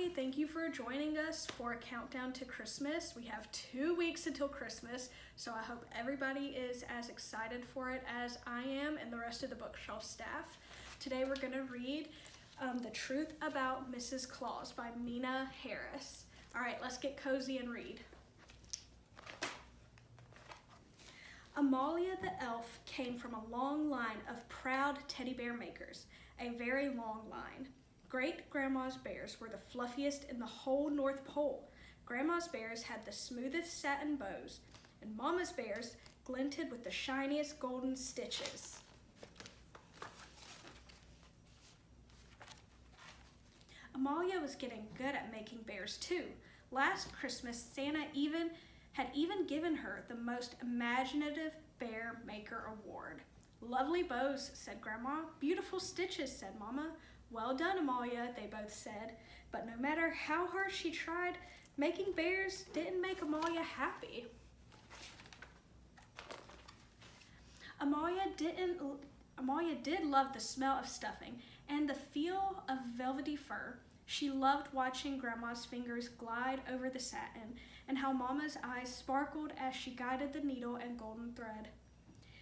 everybody. Thank you for joining us for a countdown to Christmas. We have 2 weeks until Christmas, so I hope everybody is as excited for it as I am and the rest of the bookshelf staff. Today we're going to read The Truth About Mrs. Claus by Meena Harris. All right, let's get cozy and read. Amalia the elf came from a long line of proud teddy bear makers, a very long line. Great-grandma's bears were the fluffiest in the whole North Pole. Grandma's bears had the smoothest satin bows, and Mama's bears glinted with the shiniest golden stitches. Amalia was getting good at making bears too. Last Christmas, Santa had even given her the most imaginative bear maker award. Lovely bows, said Grandma. Beautiful stitches, said Mama. Well done, Amalia, they both said. But no matter how hard she tried, making bears didn't make Amalia happy. Amalia did love the smell of stuffing and the feel of velvety fur. She loved watching Grandma's fingers glide over the satin and how Mama's eyes sparkled as she guided the needle and golden thread.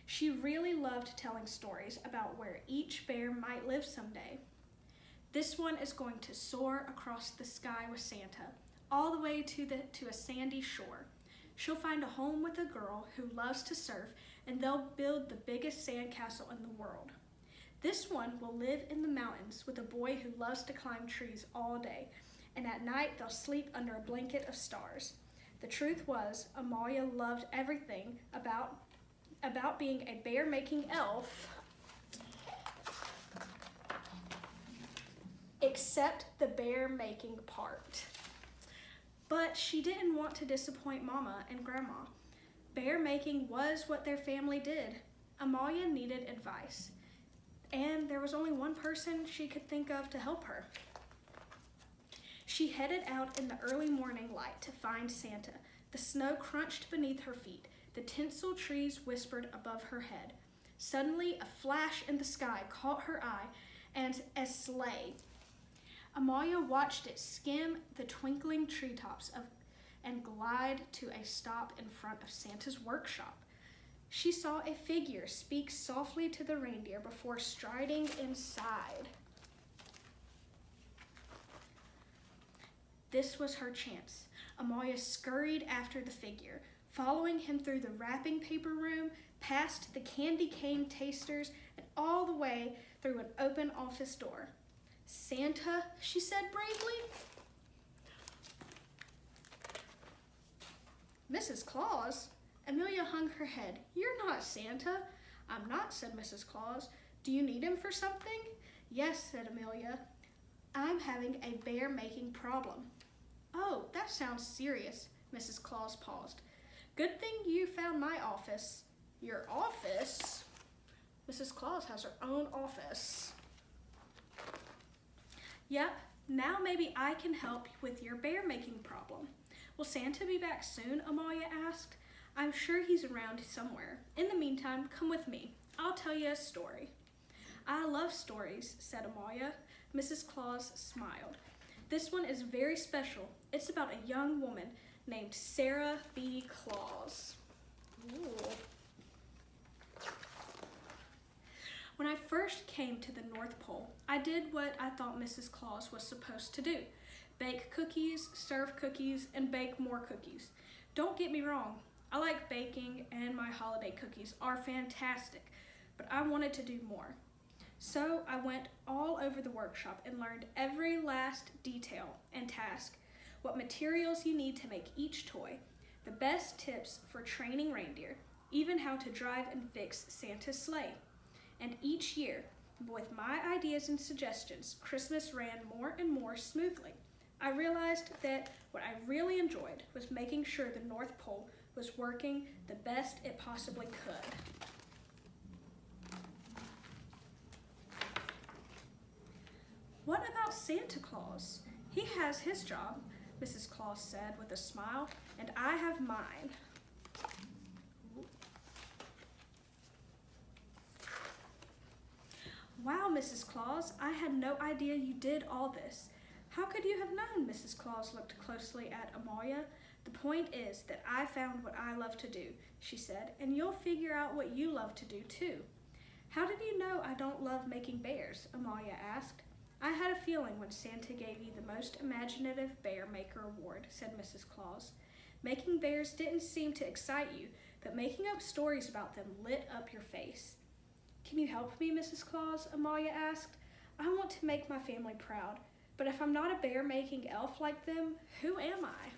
She really loved telling stories about where each bear might live someday. This one is going to soar across the sky with Santa, all the way to a sandy shore. She'll find a home with a girl who loves to surf, and they'll build the biggest sandcastle in the world. This one will live in the mountains with a boy who loves to climb trees all day, and at night they'll sleep under a blanket of stars. The truth was, Amalia loved everything about being a bear-making elf, except the bear-making part. But she didn't want to disappoint Mama and Grandma. Bear-making was what their family did. Amalia needed advice, and there was only one person she could think of to help her. She headed out in the early morning light to find Santa. The snow crunched beneath her feet. The tinsel trees whispered above her head. Suddenly, a flash in the sky caught her eye, and a sleigh. Amalia watched it skim the twinkling treetops and glide to a stop in front of Santa's workshop. She saw a figure speak softly to the reindeer before striding inside. This was her chance. Amalia scurried after the figure, following him through the wrapping paper room, past the candy cane tasters, and all the way through an open office door. Santa, she said bravely. Mrs. Claus? Amelia hung her head. You're not Santa. I'm not, said Mrs. Claus. Do you need him for something? Yes, said Amelia. I'm having a bear-making problem. Oh, that sounds serious. Mrs. Claus paused. Good thing you found my office. Your office? Mrs. Claus has her own office. Yep, now maybe I can help with your bear-making problem. Will Santa be back soon? Amalia asked. I'm sure he's around somewhere. In the meantime, come with me. I'll tell you a story. I love stories, said Amalia. Mrs. Claus smiled. This one is very special. It's about a young woman named Sarah B. Claus. Ooh. When I first came to the North Pole, I did what I thought Mrs. Claus was supposed to do. Bake cookies, serve cookies, and bake more cookies. Don't get me wrong, I like baking and my holiday cookies are fantastic, but I wanted to do more. So I went all over the workshop and learned every last detail and task, what materials you need to make each toy, the best tips for training reindeer, even how to drive and fix Santa's sleigh. And each year, with my ideas and suggestions, Christmas ran more and more smoothly. I realized that what I really enjoyed was making sure the North Pole was working the best it possibly could. What about Santa Claus? He has his job, Mrs. Claus said with a smile, and I have mine. Wow, Mrs. Claus, I had no idea you did all this. How could you have known? Mrs. Claus looked closely at Amalia. "The point is that I found what I love to do," she said, "and you'll figure out what you love to do too." "How did you know I don't love making bears?" Amalia asked. "I had a feeling when Santa gave you the most imaginative bear maker award," said Mrs. Claus. "Making bears didn't seem to excite you, but making up stories about them lit up your face." "Can you help me, Mrs. Claus?" Amalia asked. "I want to make my family proud, but if I'm not a bear-making elf like them, who am I?"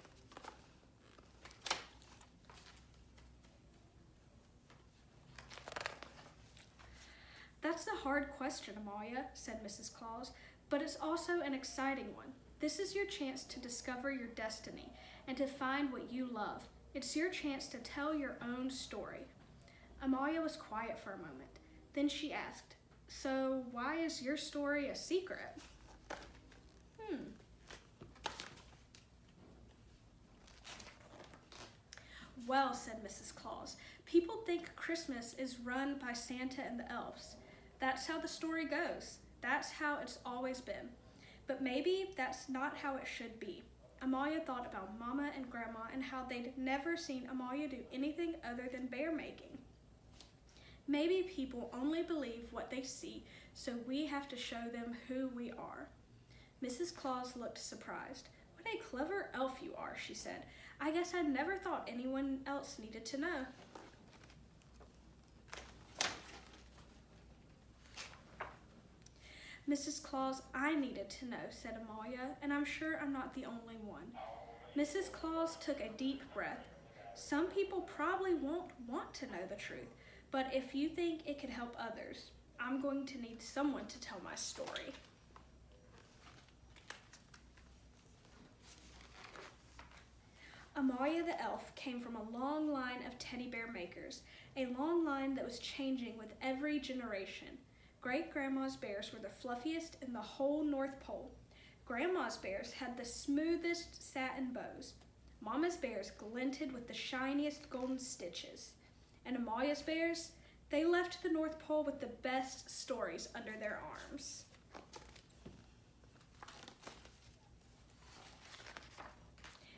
"That's a hard question, Amalia," said Mrs. Claus, "but it's also an exciting one. This is your chance to discover your destiny and to find what you love. It's your chance to tell your own story." Amalia was quiet for a moment. Then she asked, "So why is your story a secret?" "Well," said Mrs. Claus, "people think Christmas is run by Santa and the elves. That's how the story goes. That's how it's always been. But maybe that's not how it should be." Amalia thought about Mama and Grandma and how they'd never seen Amalia do anything other than bear making. "Maybe people only believe what they see, so we have to show them who we are." Mrs. Claus looked surprised. "What a clever elf you are," she said. "I guess I'd never thought anyone else needed to know." "Mrs. Claus, I needed to know," said Amalia, "and I'm sure I'm not the only one." Mrs. Claus took a deep breath. "Some people probably won't want to know the truth, but if you think it could help others, I'm going to need someone to tell my story." Amalia the elf came from a long line of teddy bear makers, a long line that was changing with every generation. Great-grandma's bears were the fluffiest in the whole North Pole. Grandma's bears had the smoothest satin bows. Mama's bears glinted with the shiniest golden stitches. And Amalia's bears, they left the North Pole with the best stories under their arms.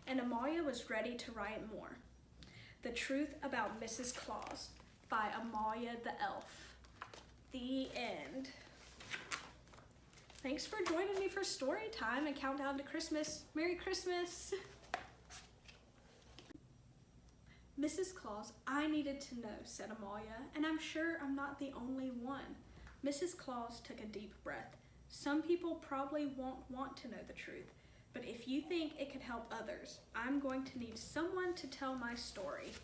And Amalia was ready to write more. The Truth About Mrs. Claus by Amalia the Elf. The end. Thanks for joining me for story time and countdown to Christmas. Merry Christmas! "Mrs. Claus, I needed to know," said Amalia, "and I'm sure I'm not the only one." Mrs. Claus took a deep breath. "Some people probably won't want to know the truth, but if you think it could help others, I'm going to need someone to tell my story."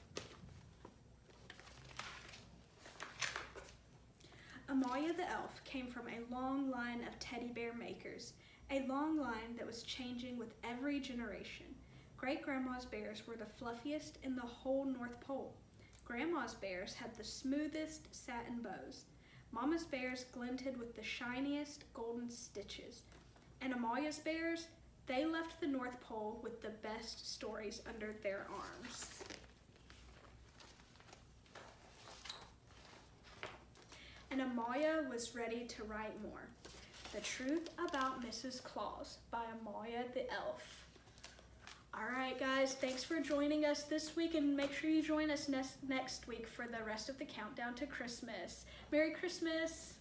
Amalia the elf came from a long line of teddy bear makers, a long line that was changing with every generation. Great-grandma's bears were the fluffiest in the whole North Pole. Grandma's bears had the smoothest satin bows. Mama's bears glinted with the shiniest golden stitches. And Amalia's bears, they left the North Pole with the best stories under their arms. And Amalia was ready to write more. The Truth About Mrs. Claus by Amalia the Elf. All right, guys, thanks for joining us this week, and make sure you join us next week for the rest of the countdown to Christmas. Merry Christmas!